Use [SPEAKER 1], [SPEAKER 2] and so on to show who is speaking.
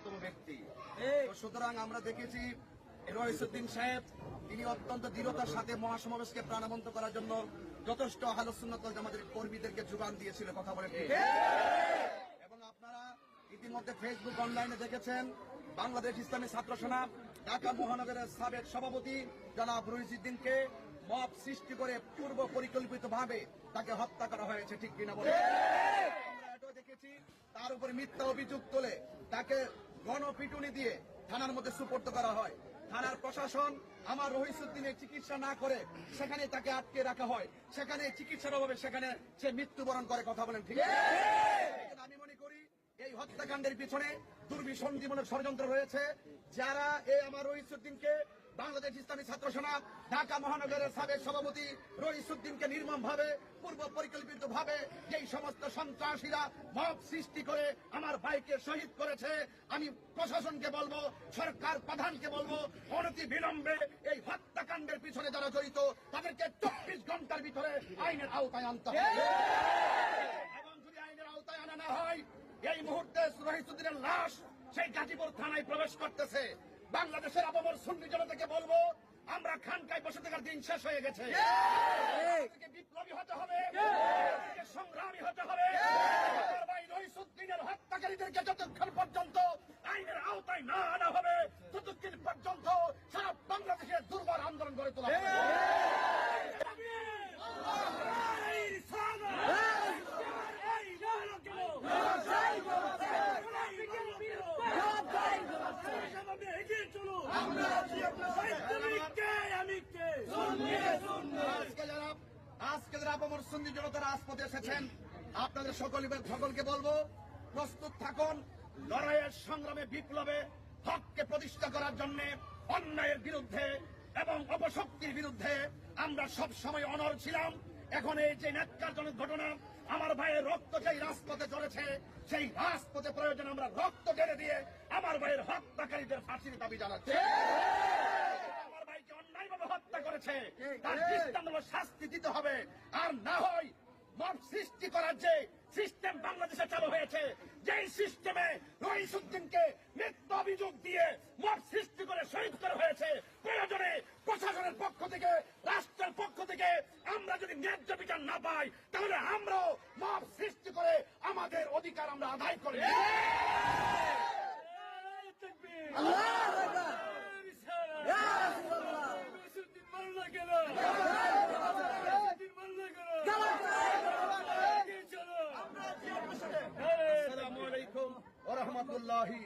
[SPEAKER 1] অন্যতম ব্যক্তি। সুতরাং আমরা দেখেছি রইসুদ্দিন সাহেব তিনি অত্যন্ত দৃঢ়তার সাথে মহাসমাবেশকে প্রাণবন্ত করার জন্য যথেষ্ট আহলে সুন্নাত ওয়াল জামাতের কর্মীদেরকে যোগান দিয়েছিল, কথা বলে। এবং আপনারা ইতিমধ্যে ফেসবুক অনলাইনে দেখেছেন বাংলাদেশ ইসলামী ছাত্র সেনা ঢাকা মহানগরের সাবেক সভাপতি জনাব রইসুদ্দিনকে মব সৃষ্টি করে পূর্ব পরিকল্পিতভাবে তাকে হত্যা করা হয়েছে, ঠিক কিনা বলে? আমরা এটাও দেখেছি তার উপরে মিথ্যা অভিযোগ তোলে তাকে গণপিটুনি দিয়ে থানার মধ্যে সুপর্দ করা হয়। থানার প্রশাসন আমার রইসুদ্দিনের চিকিৎসা না করে সেখানে তাকে আটকে রাখা হয়, সেখানে চিকিৎসার অভাবে সেখানে সে মৃত্যুবরণ করে, কথা বলেন, ঠিক আছে? আমি মনে করি এই হত্যাকাণ্ডের পিছনে দুর্বিসন্ধিমূলক ষড়যন্ত্র রয়েছে। যারা এই আমার রইসুদ্দিনকে বাংলাদেশ ইসলামী ছাত্র সেনা ঢাকা মহানগরের সাবেক সভাপতি রইসুদ্দিনকে নির্মমভাবে পূর্ব পরিকল্পিত ভাবে যেই সমস্ত সন্ত্রাসীরা মব সৃষ্টি করে আমার ভাইকে শহীদ করেছে, আমি প্রশাসনকে বলবো, সরকার প্রধানকে বলবো, অনতি বিলম্বে এই হত্যাকাণ্ডের পিছনে যারা জড়িত তাদেরকে 24 ঘন্টার ভিতরে আইনের আওতায় আনতে হবে। এবং যদি আইনের আওতায় আনা না হয়, এই মুহূর্তে রইসুদ্দিনের লাশ সেই গাজীপুর থানায় প্রবেশ করতেছে। বাংলাদেশের আপামর সুন্নি জনতাকে বলবো, আমরা খানকায় বসে থাকার দিন শেষ হয়ে গেছে। বিপ্লবী হতে হবে, সংগ্রামী হতে হবে। ভাই রইসুদ্দিনের হত্যাকারীদেরকে যতক্ষণ পর্যন্ত আইনের আওতায় না আনা হবে ততক্ষণ পর্যন্ত সারা বাংলাদেশের দুর্বার আন্দোলন গড়ে তোলা হবে। আজকে যারা আপামর সুন্নি জনতা রাজপথে এসেছেন আপনাদের সকলকে বলবো, প্রস্তুত থাকুন লড়াইয়ের সংগ্রামে বিপ্লবে হককে প্রতিষ্ঠা করার জন্য, অন্যায়ের বিরুদ্ধে এবং অপশক্তির বিরুদ্ধে আমরা সব সময় অনড় ছিলাম। এখন এই যে ন্যাক্কারজনক ঘটনা, আমার ভাইয়ের রক্ত যেই রাজপথে চলেছে, সেই রাজপথে প্রয়োজন আমরা রক্ত ঢেলে দিয়ে আমার ভাইয়ের হত্যাকারীদের ফাঁসির দাবি জানাচ্ছি। আমার ভাইকে অন্যায়ভাবে হত্যা করেছে, তার দৃষ্টান্তমূলক শাস্তি দিতে হবে। আর না হয় মব সৃষ্টি করার যে সিস্টেম বাংলাদেশে চালু হয়েছে, যেই সিস্টেমে রইসুদ্দিনকে মিথ্যা অভিযোগ দিয়ে মব সৃষ্টি করে শহীদ করা হয়েছে, প্রয়োজনে প্রশাসনের পক্ষ থেকে, রাষ্ট্রের পক্ষ থেকে আমরা যদি ন্যায্য বিচার না পাই তাহলে আমরাও মব সৃষ্টি করে আমাদের অধিকার আমরা আদায় করি। আসসালামু আলাইকুম ওয়া রাহমাতুল্লাহি